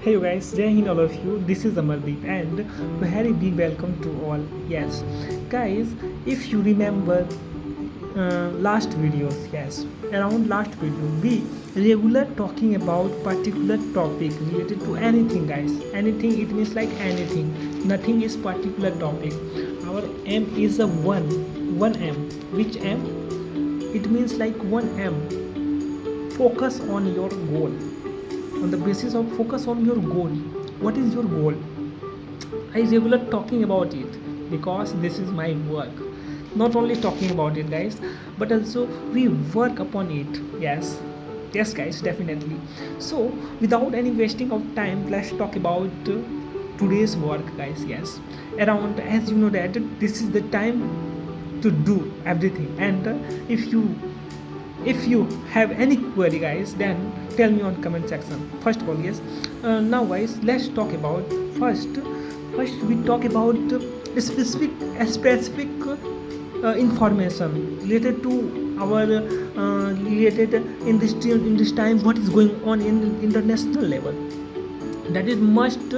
Hey you guys, Jai Hind all of you. This is Amardeep and very big welcome to all. Yes, guys, if you remember last videos, yes, around last video we regular talking about particular topic related to anything, guys. Anything, it means like anything. Nothing is particular topic. Our M is a one M. Which M? It means like one M. Focus on your goal. On the basis of focus on your goal. What is your goal? I regular talking about it because this is my work. Not only talking about it, guys, but also we work upon it. Yes guys, definitely. So without any wasting of time, let's talk about today's work, guys. Yes, around, as you know that this is the time to do everything. And if you have any query, guys, then tell me on comment section. First of all, yes, now guys, let's talk about first we talk about specific information related to our related in this time what is going on in international level. That is must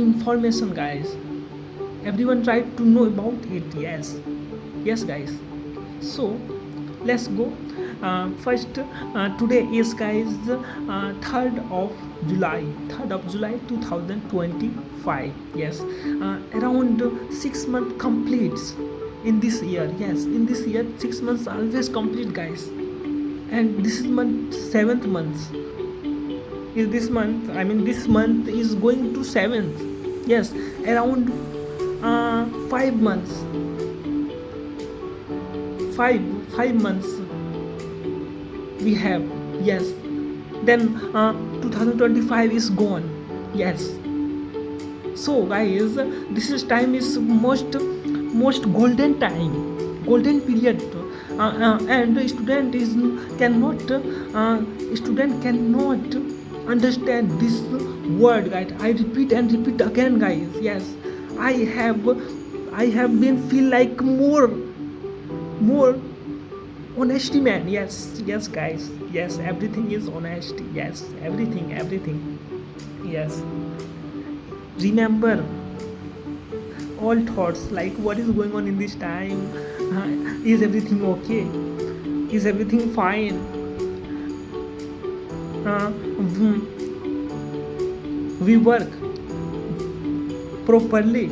information, guys. Everyone try to know about it. Yes guys. So let's go. First, today is, guys, 3rd of July 2025. Yes, around 6 months completes in this year. Yes, in this year 6 months always complete, guys. And this is month 7th month. Is this month, I mean this month is going to 7th. Yes, around 5 months, 5 months we have. Yes, then 2025 is gone. Yes, so guys, this is time is most golden time, golden period. And student cannot understand this word, guys. I repeat and repeat again, guys. Yes, I have been feel like more honesty, man. Yes guys. Yes, everything is honesty. Yes, everything. Yes, remember all thoughts like what is going on in this time. Is everything okay? Is everything fine? We work properly.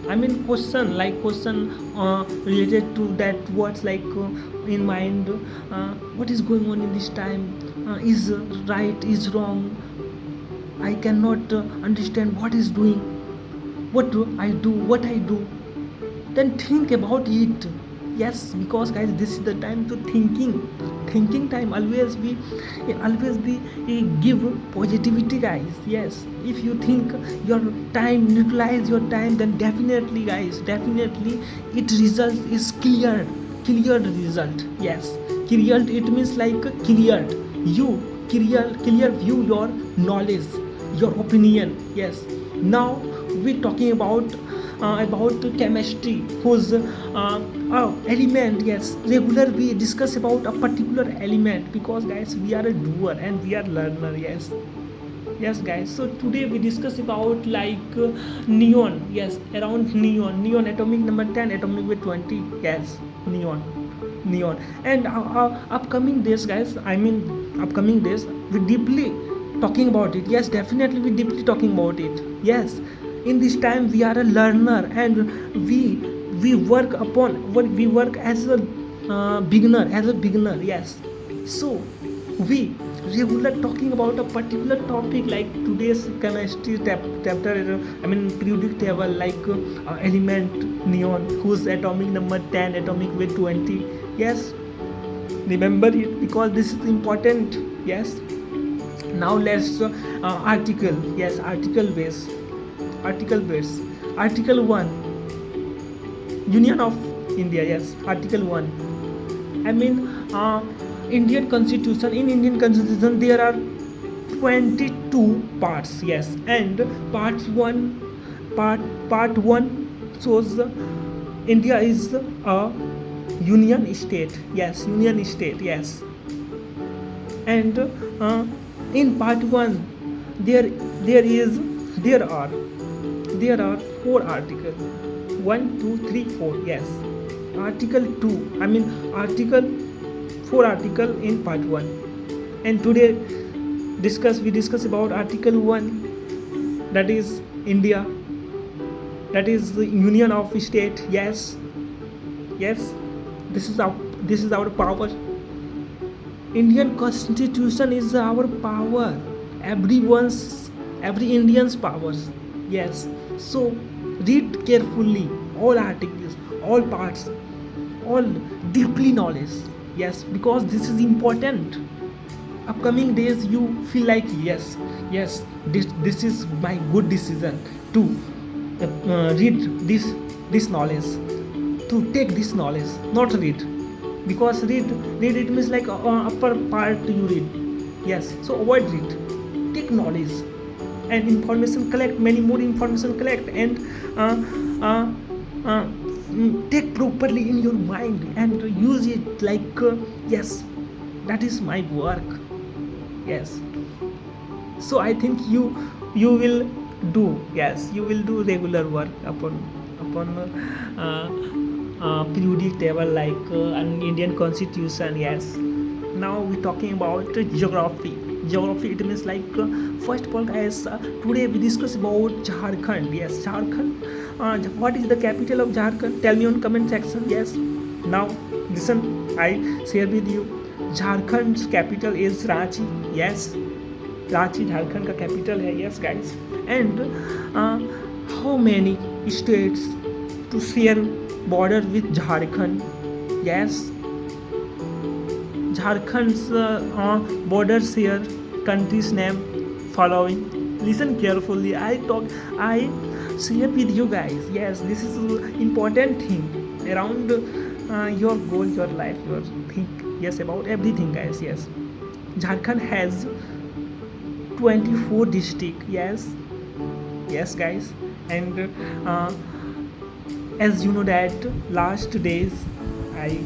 I mean question related to that words like in mind. What is going on in this time? Is right, is wrong? I cannot understand what is doing. What do I do? Then think about it. Yes, because guys, this is the time to thinking time. Always be give positivity, guys. Yes, if you think your time, utilize your time, then definitely, guys, it results is cleared result. Yes, cleared, it means like cleared. You clear view your knowledge, your opinion. Yes, now we're talking about chemistry, whose element. Yes, regular we discuss about a particular element because, guys, we are a doer and we are learner. Yes guys. So today we discuss about like neon. Yes, around neon atomic number 10, atomic weight 20. Yes, neon. And upcoming days, guys, upcoming days we deeply talking about it. Yes, definitely we deeply talking about it. Yes, in this time we are a learner and we work as a beginner. Yes, so we regular talking about a particular topic like today's chemistry chapter. Periodic table like element neon whose atomic number 10, atomic weight 20. Yes, remember it because this is important. Yes, now let's article. Yes, article base. Article 1, Union of India. Yes, Article 1. Indian Constitution. In Indian Constitution there are 22 parts. Yes, and part 1 shows India is a union state. Yes, and in part 1 there there is there are 4 articles. 1, 2, 3, 4. Yes, article 2. Article 4 article in part 1, and today we discuss about article 1, that is India, that is the Union of State. Yes, this is our power. Indian Constitution is our power. Every Indian's powers. Yes. So read carefully all articles, all parts, all deeply knowledge. Yes, because this is important. Upcoming days you feel like yes, this is my good decision to read this knowledge, to take this knowledge, not read, because read it means like upper part you read. Yes, so avoid read, take knowledge and information, collect many more information, collect and take properly in your mind and use it like yes, that is my work. Yes, so I think you will do, yes, you will do regular work upon periodic table like an Indian Constitution. Yes, now we're talking about geography. It means like first of all guys, today we discuss about Jharkhand. Yes, Jharkhand. What is the capital of Jharkhand? Tell me on comment section. Yes, now listen, I share with you. Jharkhand's capital is Ranchi. Yes, Ranchi Jharkhand का capital है. Yes guys, and how many states to share border with Jharkhand? Yes, Jharkhand's border share country's name following. Listen carefully. I share with you guys. Yes, this is important thing around your goal, your life, your think. Yes, about everything, guys. Yes, Jharkhand has 24 districts. Yes, guys, and as you know that last days I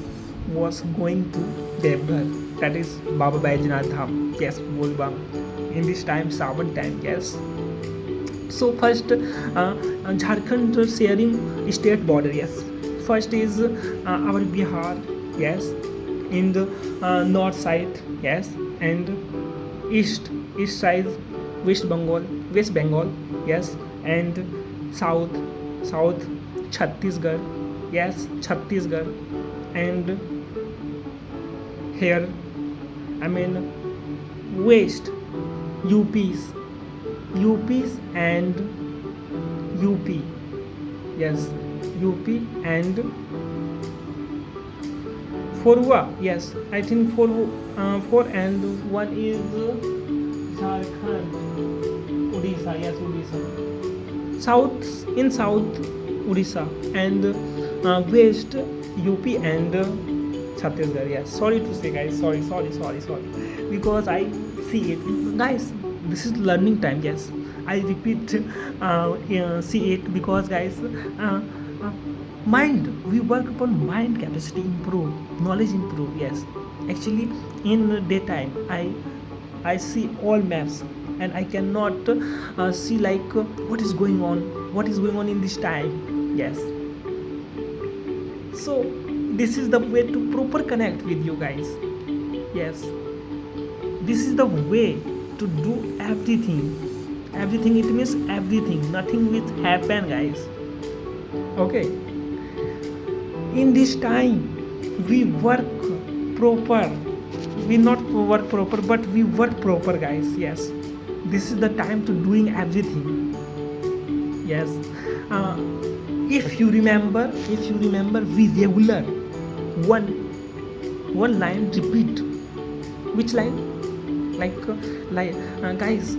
was going to Devghar, that is Baba Baijnath Dham. Yes, Bolbam. In this time, Sawan time. Yes. So first, Jharkhand sharing state border. Yes. First is our Bihar. Yes. In the north side. Yes. And east side West Bengal. Yes. And south Chhattisgarh. Yes, Chhattisgarh. And here west UPs and UP. Yes, UP and Forwa. Yes, I think four and one is Jharkhand, Odisha. Yes, Odisha. South Odisha and west UP and Chhattisgarh. Yes, sorry to say guys, sorry, because I see it, guys. This is learning time. Yes, I repeat, see it because guys, mind. We work upon mind capacity improve, knowledge improve. Yes, actually in daytime I see all maps and I cannot see like what is going on in this time. Yes, so this is the way to proper connect with you guys. Yes, this is the way to do everything. It means everything, nothing will happen, guys. Okay, in this time we work proper. We not work proper, but we work proper, guys. Yes, this is the time to doing everything. Yes, if you remember, we regular one line repeat. Which line? Guys,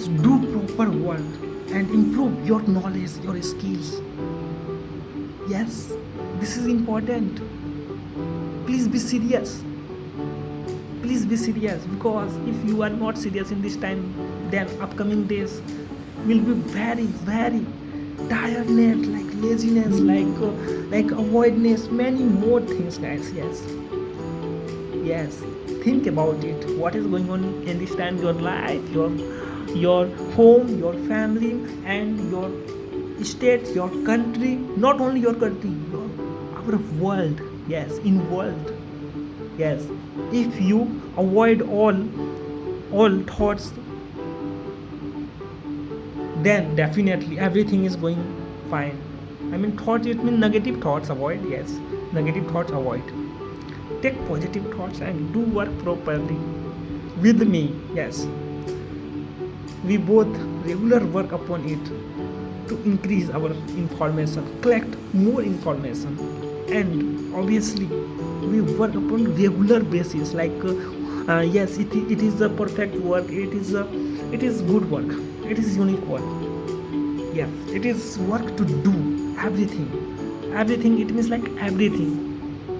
do proper work and improve your knowledge, your skills. Yes, this is important. Please be serious, because if you are not serious in this time, then upcoming days will be very, very tiredness, like laziness, like avoidance, many more things, guys. Yes, think about it. What is going on in this time, your life, your home, your family, and your state, your country. Not only your country, our world. Yes, in world. Yes, if you avoid all thoughts, then definitely everything is going fine. I mean, thoughts, it means negative thoughts avoid. Yes, negative thoughts avoid. Take positive thoughts and do work properly with me. Yes, we both regular work upon it to increase our information, collect more information, and obviously we work upon regular basis. Yes, it is a perfect work. It is good work. It is unique work. Yes, it is work to do everything. Everything, it means like everything.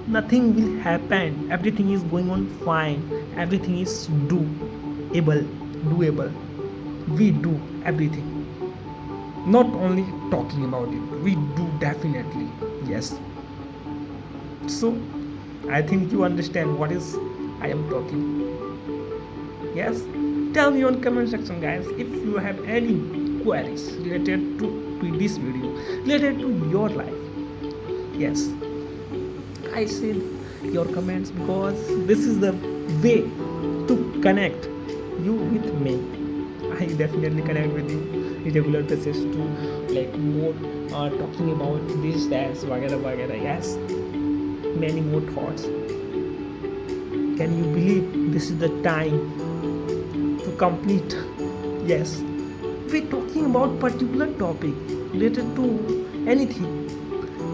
Nothing will happen. Everything is going on fine. Everything is doable. We do everything. Not only talking about it, we do definitely. Yes. So I think you understand what is I am talking. Yes. Tell me on comment section, guys, if you have any queries related to this video, related to your life. Yes, I said your comments because this is the way to connect you with me. I definitely connect with you regular basis to like more talking about this, that, वगैरह. Yes, many more thoughts. Can you believe this is the time to complete? Yes, we're talking about particular topic related to anything.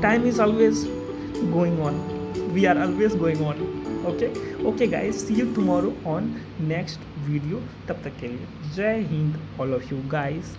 Time is always going on. We are always going on. Okay guys, see you tomorrow on next video. तब तक के लिए जय Hind all of you guys.